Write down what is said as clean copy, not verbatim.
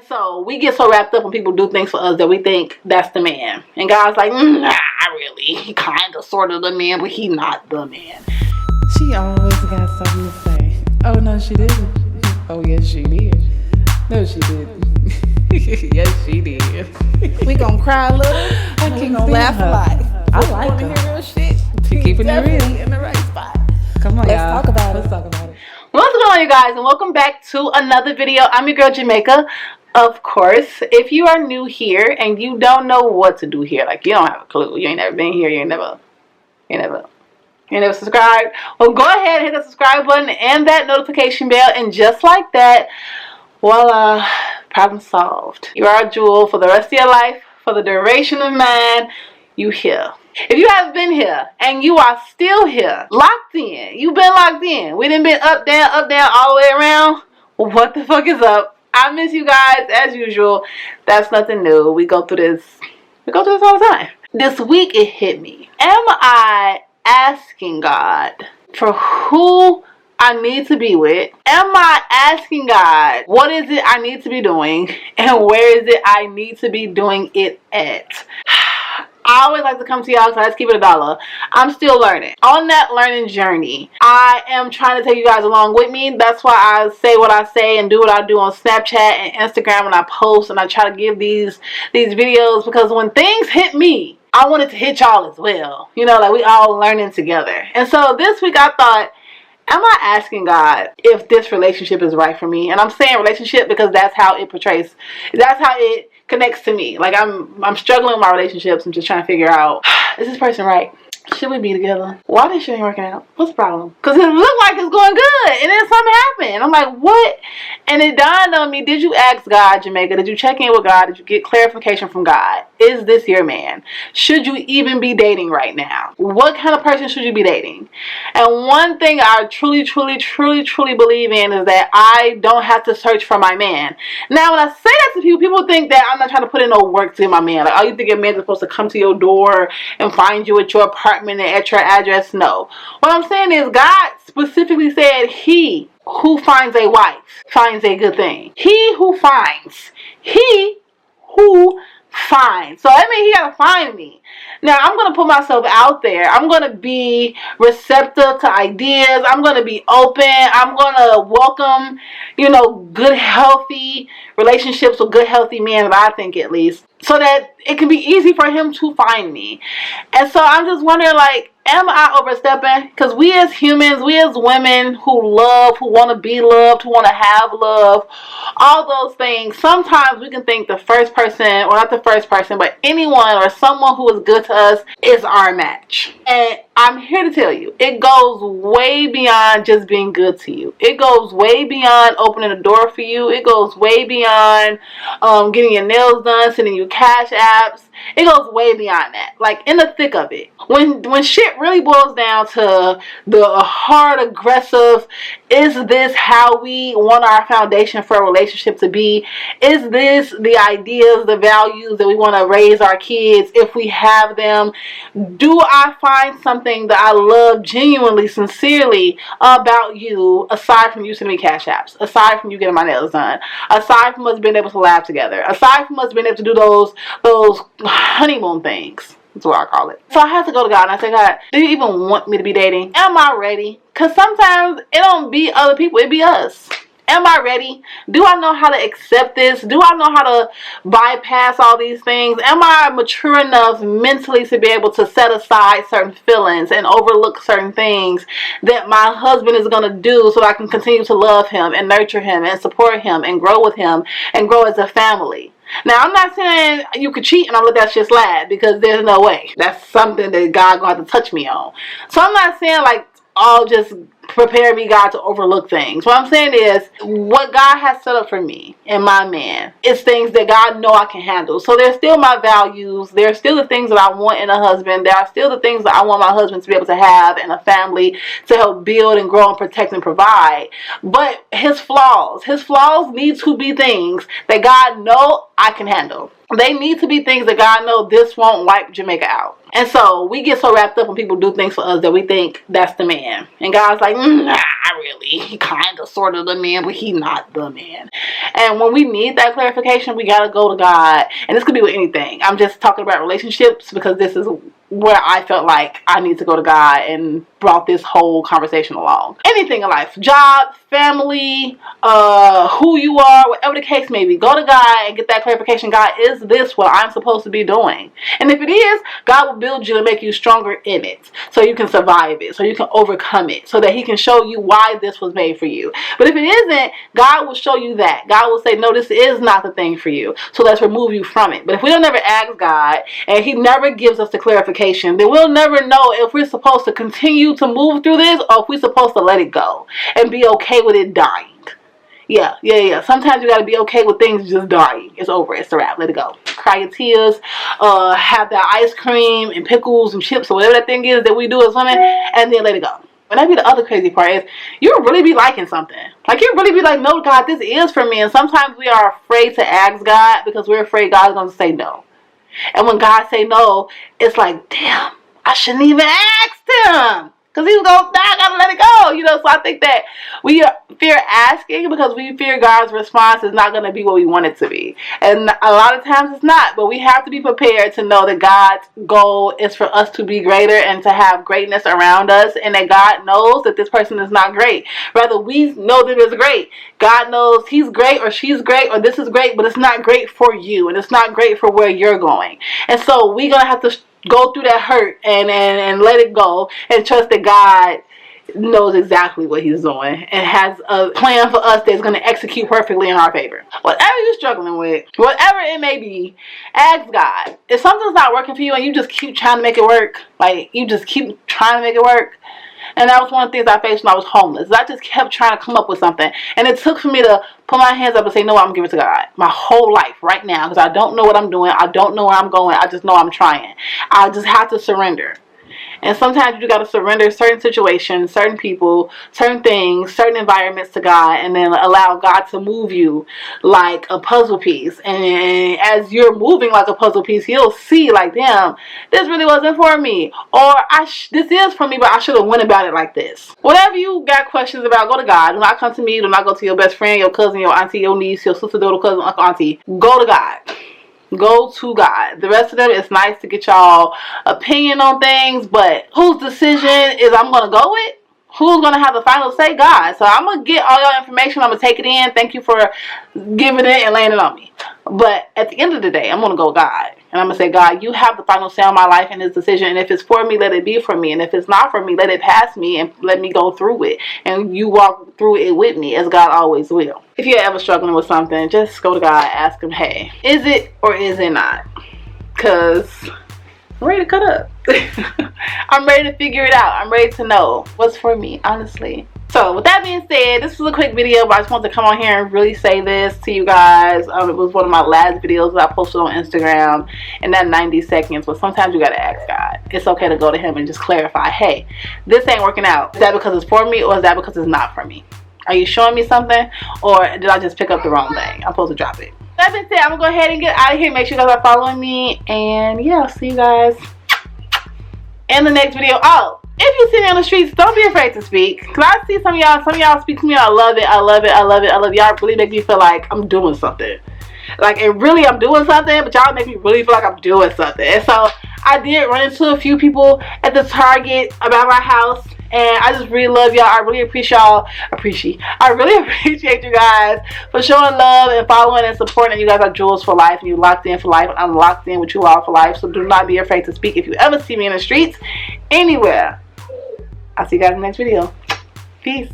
So we get so wrapped up when people do things for us that we think that's the man. And God's like, nah, really. He kind of, sort of the man, but he not the man. She always got something to say. Oh, no, she didn't. Oh, yes, she did. No, she didn't. Yes, she did. We gonna cry a little. We gonna laugh a lot. I like her. Hear real shit. She keeping it real. In the right spot. Come on, Let's y'all. talk about it. Let's talk about it. What's going on, you guys, and welcome back to another video. I'm your girl Jamaica, of course. If you are new here and you don't know what to do here, like you don't have a clue, you ain't never been here, you ain't never subscribed, well, go ahead and hit the subscribe button and that notification bell, and just like that, voila, problem solved. You are a jewel for the rest of your life, for the duration of mine. You here. If you haven't been here and you are still here, locked in, you've been locked in, we done been up, down, all the way around, well, what the fuck is up? I miss you guys as usual. That's nothing new. We go through this all the time. This week it hit me. Am I asking God for who I need to be with? Am I asking God what is it I need to be doing and where is it I need to be doing it at? I always like to come to y'all, so let's keep it $1. I'm still learning. On that learning journey, I am trying to take you guys along with me. That's why I say what I say and do what I do on Snapchat and Instagram when I post, and I try to give these videos, because when things hit me, I want it to hit y'all as well. You know, like we all learning together. And so this week I thought, am I asking God if this relationship is right for me? And I'm saying relationship because that's how it portrays. That's how it connects to me. Like I'm struggling with my relationships. I'm just trying to figure out, is this person right? Should we be together? Why this shit ain't working out? What's the problem? Because it looked like it's going good, and then something happened. I'm like, what? And it dawned on me, did you ask God, Jamaica? Did you check in with God? Did you get clarification from God? Is this your man? Should you even be dating right now? What kind of person should you be dating? And one thing I truly believe in is that I don't have to search for my man. Now, when I say that to people think that I'm not trying to put in no work to get my man. Like, oh, you think your man's supposed to come to your door and find you at your apartment and at your address? No. What I'm saying is God specifically said he who finds a wife finds a good thing. He who finds. So that means he gotta find me. Now I'm gonna put myself out there. I'm gonna be receptive to ideas. I'm gonna be open. I'm gonna welcome, good healthy relationships with good healthy men, I think, at least, so that it can be easy for him to find me. And so I'm just wondering, like, am I overstepping? Because we as humans, we as women who love, who want to be loved, who want to have love, all those things, sometimes we can think the first person, or not the first person, but anyone or someone who is good to us is our match. And I'm here to tell you, it goes way beyond just being good to you. It goes way beyond opening a door for you. It goes way beyond getting your nails done, sending you cash apps. It goes way beyond that. Like, in the thick of it. When shit really boils down to the hard, aggressive, is this how we want our foundation for a relationship to be? Is this the ideas, the values that we want to raise our kids if we have them? Do I find something that I love genuinely, sincerely about you, aside from you sending me cash apps, aside from you getting my nails done, aside from us being able to laugh together, aside from us being able to do those honeymoon things? That's what I call it. So I had to go to God and I said, God, do you even want me to be dating? Am I ready? Because sometimes it don't be other people, it be us. Am I ready? Do I know how to accept this? Do I know how to bypass all these things? Am I mature enough mentally to be able to set aside certain feelings and overlook certain things that my husband is going to do so that I can continue to love him and nurture him and support him and grow with him and grow as a family? Now, I'm not saying you could cheat and I'll let that shit slide, because there's no way. That's something that God gonna have to touch me on. So I'm not saying like, I'll just prepare me, God, to overlook things. What I'm saying is, what God has set up for me and my man is things that God know I can handle. So there's still my values. There's still the things that I want in a husband. There are still the things that I want my husband to be able to have and a family to help build and grow and protect and provide. But his flaws need to be things that God know I can handle. They need to be things that God know this won't wipe Jamaica out. And so we get so wrapped up when people do things for us that we think that's the man. And God's like, not really. He kind of, sort of the man, but he not the man. And when we need that clarification, we got to go to God. And this could be with anything. I'm just talking about relationships because this is where I felt like I need to go to God and brought this whole conversation along. Anything in life, job, family, who you are, whatever the case may be, go to God and get that clarification. God, is this what I'm supposed to be doing? And if it is, God will build you and make you stronger in it so you can survive it, so you can overcome it, so that he can show you why this was made for you. But if it isn't, God will show you that. God will say, no, this is not the thing for you, so let's remove you from it. But if we don't ever ask God and he never gives us the clarification, then we'll never know if we're supposed to continue to move through this or if we're supposed to let it go and be okay with it dying. Yeah. Sometimes you gotta be okay with things just dying. It's over. It's a wrap. Let it go. Cry your tears. Have that ice cream and pickles and chips or whatever that thing is that we do as women, and then let it go. And that'd be the other crazy part is you really be liking something. Like you really be like, no, God, this is for me. And sometimes we are afraid to ask God because we're afraid God's gonna say no. And when God say no, it's like, damn, I shouldn't even ask him. Because he was going, nah, I gotta let it go. You know, so I think that we fear asking because we fear God's response is not going to be what we want it to be. And a lot of times it's not. But we have to be prepared to know that God's goal is for us to be greater and to have greatness around us. And that God knows that this person is not great. Rather, we know that it's great. God knows he's great or she's great or this is great, but it's not great for you. And it's not great for where you're going. And so we're going to have to go through that hurt and let it go and trust that God knows exactly what he's doing and has a plan for us that's going to execute perfectly in our favor. Whatever you're struggling with, whatever it may be, ask God. If something's not working for you and you just keep trying to make it work, like you just keep trying to make it work. And that was one of the things I faced when I was homeless. I just kept trying to come up with something. And it took for me to put my hands up and say, no, I'm giving it to God. My whole life right now. Because I don't know what I'm doing. I don't know where I'm going. I just know I'm trying. I just have to surrender. And sometimes you got to surrender certain situations, certain people, certain things, certain environments to God, and then allow God to move you like a puzzle piece. And as you're moving like a puzzle piece, he'll see like, damn, this really wasn't for me. Or this is for me, but I should have went about it like this. Whatever you got questions about, go to God. Do not come to me. Do not go to your best friend, your cousin, your auntie, your niece, your sister, daughter, cousin, uncle, auntie. Go to God. Go to God. The rest of them, it's nice to get y'all opinion on things, but whose decision is I'm going to go with? Who's going to have the final say? God. So I'm going to get all your information. I'm going to take it in. Thank you for giving it and laying it on me. But at the end of the day, I'm going to go with God. And I'm going to say, God, you have the final say on my life and this decision. And if it's for me, let it be for me. And if it's not for me, let it pass me and let me go through it. And you walk through it with me, as God always will. If you're ever struggling with something, just go to God, ask him, hey, is it or is it not? Because I'm ready to cut up. I'm ready to figure it out. I'm ready to know what's for me, honestly. So with that being said, this was a quick video, but I just wanted to come on here and really say this to you guys. It was one of my last videos that I posted on Instagram in that 90 seconds. But sometimes you gotta ask God. It's okay to go to him and just clarify, hey, this ain't working out. Is that because it's for me or is that because it's not for me? Are you showing me something or did I just pick up the wrong thing? I'm supposed to drop it. That being said, I'm gonna go ahead and get out of here. Make sure you guys are following me, and yeah, I'll see you guys in the next video. Oh, if you see me on the streets, don't be afraid to speak. Because I see some of y'all speak to me. I love it. I love it. I love it. I love y'all. Really make me feel like I'm doing something. Like, and really I'm doing something, but y'all make me really feel like I'm doing something. And so I did run into a few people at the Target about my house. And I just really love y'all. I really appreciate y'all. I really appreciate you guys for showing love and following and supporting. You guys are jewels for life, and you locked in for life. And I'm locked in with you all for life. So do not be afraid to speak if you ever see me in the streets, anywhere. I'll see you guys in the next video. Peace.